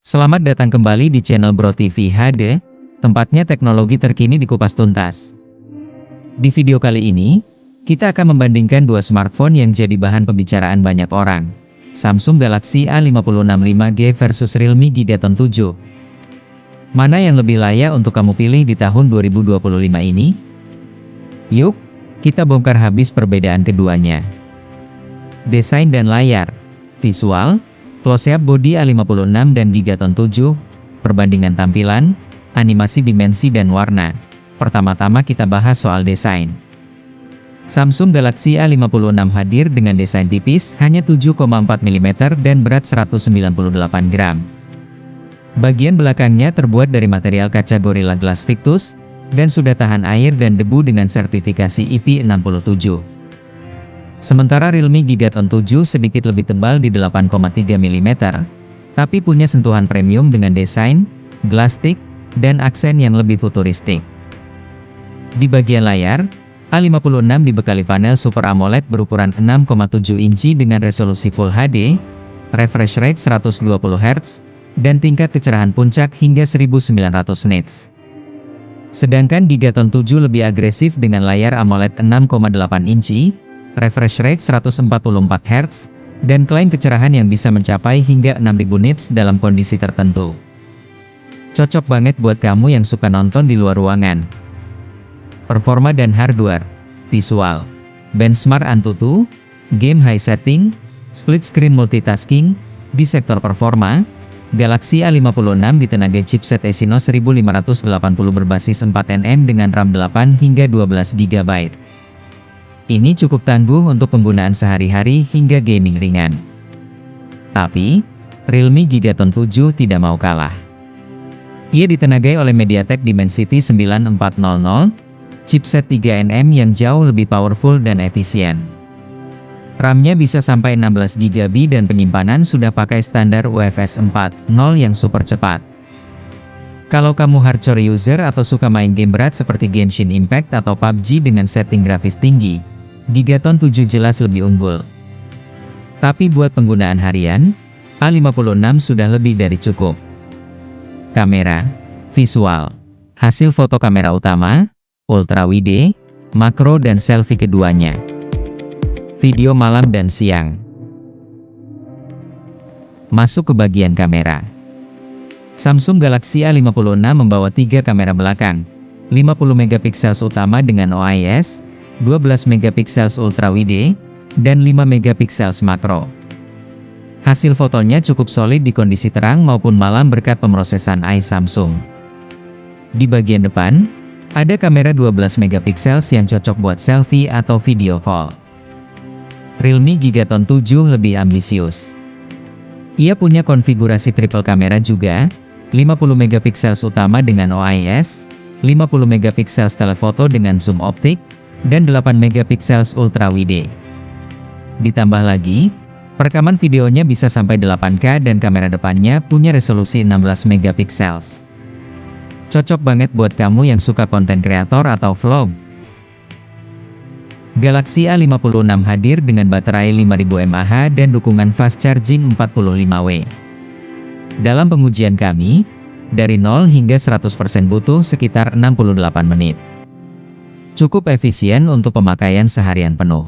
Selamat datang kembali di channel Bro TV HD, tempatnya teknologi terkini dikupas tuntas. Di video kali ini, kita akan membandingkan dua smartphone yang jadi bahan pembicaraan banyak orang. Samsung Galaxy A50 65G versus Realme Gigaton 7. Mana yang lebih layak untuk kamu pilih di tahun 2025 ini? Yuk, kita bongkar habis perbedaan keduanya. Desain dan layar, visual, close-up bodi A56 dan Gigaton 7, perbandingan tampilan, animasi dimensi dan warna. Pertama-tama kita bahas soal desain. Samsung Galaxy A56 hadir dengan desain tipis, hanya 7,4 mm dan berat 198 gram. Bagian belakangnya terbuat dari material kaca Gorilla Glass Victus, dan sudah tahan air dan debu dengan sertifikasi IP67. Sementara Realme Gigaton 7 sedikit lebih tebal di 8,3 mm, tapi punya sentuhan premium dengan desain, glass thick, dan aksen yang lebih futuristik. Di bagian layar, A56 dibekali panel Super AMOLED berukuran 6,7 inci dengan resolusi Full HD, refresh rate 120 Hz, dan tingkat kecerahan puncak hingga 1900 nits. Sedangkan Gigaton 7 lebih agresif dengan layar AMOLED 6,8 inci, refresh rate 144 Hz, dan klaim kecerahan yang bisa mencapai hingga 6000 nits dalam kondisi tertentu. Cocok banget buat kamu yang suka nonton di luar ruangan. Performa dan hardware, visual, benchmark AnTuTu, game high setting, split screen multitasking. Di sektor performa, Galaxy A56 ditenagai chipset Exynos 1580 berbasis 4nm dengan RAM 8 hingga 12 GB. Ini cukup tangguh untuk penggunaan sehari-hari hingga gaming ringan. Tapi, Realme Gigaton 7 tidak mau kalah. Ia ditenagai oleh MediaTek Dimensity 9400, chipset 3nm yang jauh lebih powerful dan efisien. RAM-nya bisa sampai 16 GB dan penyimpanan sudah pakai standar UFS 4.0 yang super cepat. Kalau kamu hardcore user atau suka main game berat seperti Genshin Impact atau PUBG dengan setting grafis tinggi, Gigaton 7 jelas lebih unggul. Tapi buat penggunaan harian, A56 sudah lebih dari cukup. Kamera, visual, hasil foto kamera utama, ultra wide, makro dan selfie keduanya. Video malam dan siang. Masuk ke bagian kamera. Samsung Galaxy A56 membawa 3 kamera belakang, 50 megapiksel utama dengan OIS, 12 megapiksel ultra wide, dan 5 megapiksel makro. Hasil fotonya cukup solid di kondisi terang maupun malam berkat pemrosesan AI Samsung. Di bagian depan, ada kamera 12 megapiksel yang cocok buat selfie atau video call. Realme Gigaton 7 lebih ambisius. Ia punya konfigurasi triple kamera juga, 50 megapiksel utama dengan OIS, 50 megapiksel telefoto dengan zoom optik, dan 8 megapiksel ultra wide. Ditambah lagi, perekaman videonya bisa sampai 8K dan kamera depannya punya resolusi 16 megapiksel. Cocok banget buat kamu yang suka konten kreator atau vlog. Galaxy A56 hadir dengan baterai 5000 mAh dan dukungan fast charging 45W. Dalam pengujian kami, dari 0 hingga 100% butuh sekitar 68 menit. Cukup efisien untuk pemakaian seharian penuh.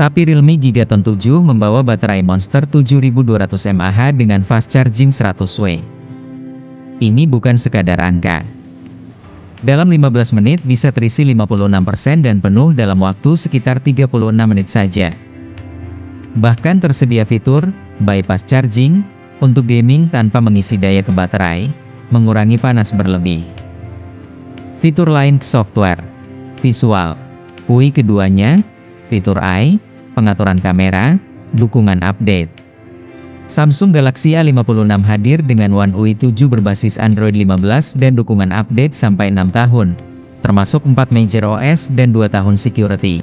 Tapi Realme Gigaton 7 membawa baterai monster 7200 mAh dengan fast charging 100W. Ini bukan sekadar angka. Dalam 15 menit bisa terisi 56% dan penuh dalam waktu sekitar 36 menit saja. Bahkan tersedia fitur bypass charging untuk gaming tanpa mengisi daya ke baterai, mengurangi panas berlebih. Fitur lain software, visual, UI keduanya, fitur AI, pengaturan kamera, dukungan update. Samsung Galaxy A56 hadir dengan One UI 7 berbasis Android 15 dan dukungan update sampai 6 tahun, termasuk 4 major OS dan 2 tahun security.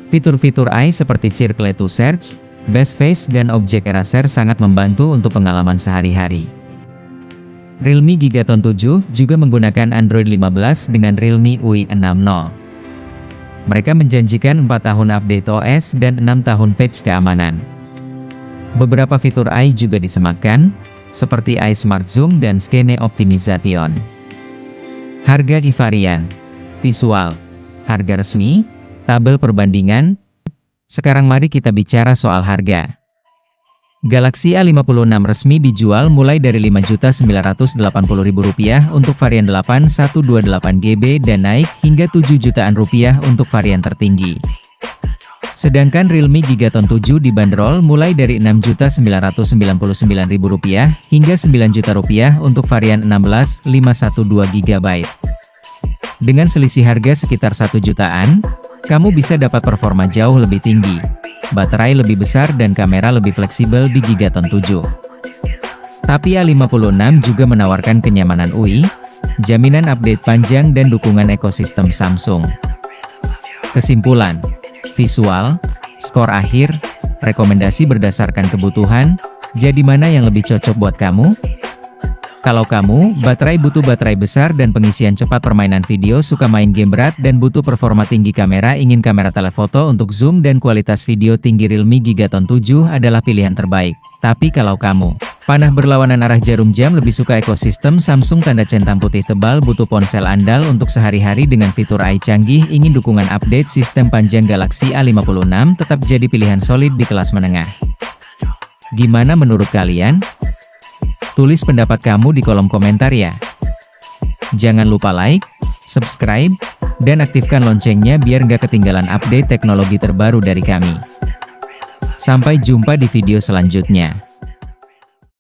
Fitur-fitur AI seperti Circle to Search, Best Face dan Object Eraser sangat membantu untuk pengalaman sehari-hari. Realme Gigaton 7 juga menggunakan Android 15 dengan Realme UI 6.0. Mereka menjanjikan 4 tahun update OS dan 6 tahun patch keamanan. Beberapa fitur AI juga disematkan, seperti iSmart Zoom dan Scene Optimization. Harga di varian visual, harga resmi, tabel perbandingan. Sekarang mari kita bicara soal harga. Galaxy A56 resmi dijual mulai dari Rp5.980.000 untuk varian 8128GB dan naik hingga Rp7 jutaan untuk varian tertinggi. Sedangkan Realme Gigaton 7 dibanderol mulai dari Rp6.999.000 hingga Rp9 juta untuk varian 16512GB. Dengan selisih harga sekitar 1 jutaan, kamu bisa dapat performa jauh lebih tinggi, baterai lebih besar dan kamera lebih fleksibel di Gigaton 7. Tapi A56 juga menawarkan kenyamanan UI, jaminan update panjang dan dukungan ekosistem Samsung. Kesimpulan, visual, skor akhir, rekomendasi berdasarkan kebutuhan, jadi mana yang lebih cocok buat kamu? Kalau kamu, butuh baterai besar dan pengisian cepat permainan video, suka main game berat dan butuh performa tinggi kamera, ingin kamera telefoto untuk zoom dan kualitas video tinggi, Realme Gigaton 7 adalah pilihan terbaik. Tapi kalau kamu, panah berlawanan arah jarum jam, lebih suka ekosistem Samsung tanda centang putih tebal, butuh ponsel andal untuk sehari-hari dengan fitur AI canggih, ingin dukungan update sistem panjang, Galaxy A56 tetap jadi pilihan solid di kelas menengah. Gimana menurut kalian? Tulis pendapat kamu di kolom komentar ya. Jangan lupa like, subscribe, dan aktifkan loncengnya biar nggak ketinggalan update teknologi terbaru dari kami. Sampai jumpa di video selanjutnya.